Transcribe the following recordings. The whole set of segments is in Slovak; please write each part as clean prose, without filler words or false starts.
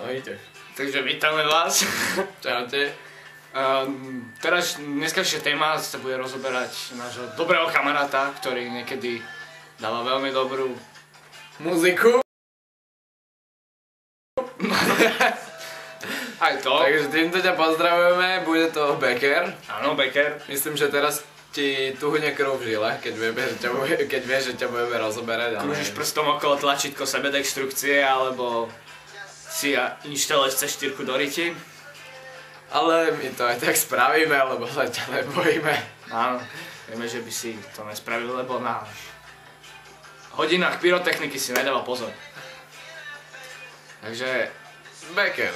Ahojte. Takže vítame vás. Čaute. Dneskašia téma sa bude rozoberať nášho dobrého kamaráta, ktorý niekedy dáva veľmi dobrú Muziku. aj to. Takže týmto ťa pozdravujeme, bude to Becker. Áno, Becker. Myslím, že teraz ti tuhne krv v žile, keď vieš, že ťa budeme rozoberať. Krúžiš prstom okolo tlačítko sebedextrukcie, alebo si inštaluješ C4 do riti. Ale my to aj tak spravíme, lebo sa ťa nebojíme. Áno, vieme, že by si to nespravil, lebo na hodinách pyrotechniky si nedával pozor. Takže Becker.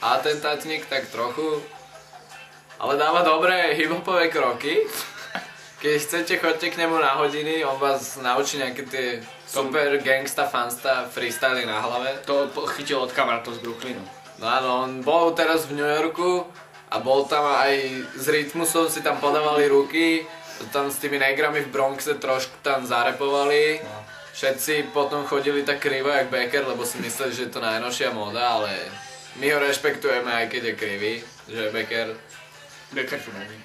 Atentátnik tak trochu, ale dáva dobré hiphopové kroky. Keď chcete, choďte k nemu na hodiny, on vás naučí nejaké tie super gangsta, fansta, freestyly na hlave. To chytil od kamarátov z Brooklynu. No áno, on bol teraz v New Yorku a bol tam aj s Rytmusom, si tam podávali ruky, tam s tými negrami v Bronxe trošku tam zarepovali. No. Všetci potom chodili tak krivo jak Becker, lebo si mysleli, že je to najnovšia móda, ale my ho rešpektujeme, aj keď je krivý, že Becker. Becker tu neví.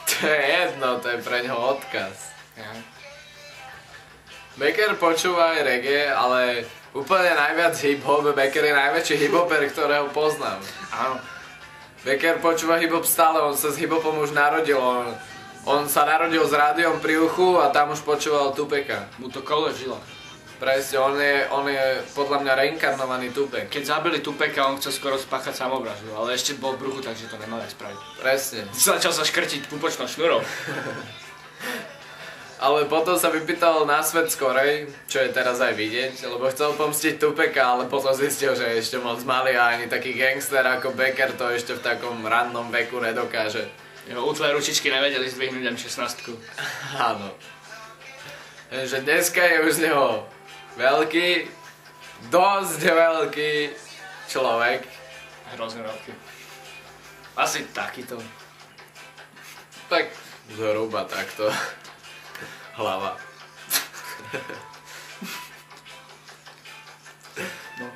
To je jedno, to je pre ňoho odkaz. Ja. Becker počúva aj reggae, ale úplne najviac hip-hop. Becker je najväčší hip-hoper, ktorého poznám. Áno. Becker počúva hip-hop stále, on sa s hip-hopom už narodil. On sa narodil s rádiom pri uchu a tam už počúval Tupeka. Mu to kole žila. Presne, on je podľa mňa reinkarnovaný Tupac. Keď zabili Tupeka, on chcel skoro spáchať samovraždu, ale ešte bol v bruchu, takže to nemal aj spraviť. Presne. Začal sa škrtiť pupočnou šnurou. Ale potom sa vypýtal na svet skorej, čo je teraz aj vidieť, lebo chcel pomstiť Tupeka, ale potom zistil, že je ešte moc malý a ani taký gangster ako Becker to ešte v takom rannom veku nedokáže. Jeho útle ručičky nevedeli zdvihnúť M16. Áno. Že dneska je už z neho veľký, dosť veľký človek. Hrozne veľký. Asi takýto. Tak zhruba takto. Hlava. No.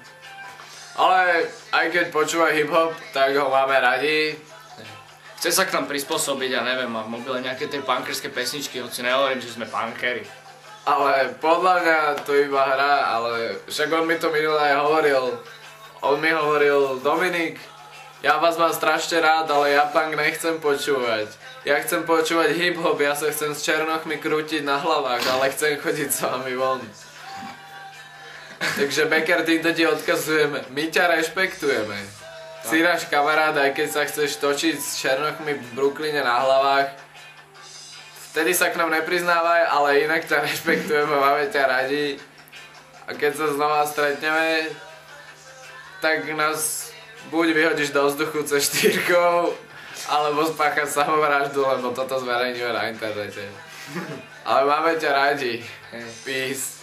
Ale aj keď počúva hip-hop, tak ho máme radi. Chce sa k nám prispôsobiť, ja neviem, má v mobile nejaké tie punkerské pesničky, hoci nehovorím, že sme punkery. Ale podľa mňa to iba hra, ale však on mi to minule aj hovoril. On mi hovoril, Dominik, ja vás mám strašne rád, ale ja punk nechcem počúvať. Ja chcem počúvať hip-hop, ja sa chcem s černochmi krútiť na hlavách, ale chcem chodiť s vami von. Takže Becker, týmto ti odkazujeme, my ťa rešpektujeme. Si náš kamarát, aj keď sa chceš točiť s černochmi v Brooklyne na hlavách, vtedy sa k nám nepriznávaj, ale inak ťa rešpektujeme, máme ťa radi. A keď sa znova stretneme, tak nás buď vyhodíš do vzduchu C4, alebo spáchaš samovraždu, lebo toto zverejňuje na internete. Ale máme ťa radi. Peace.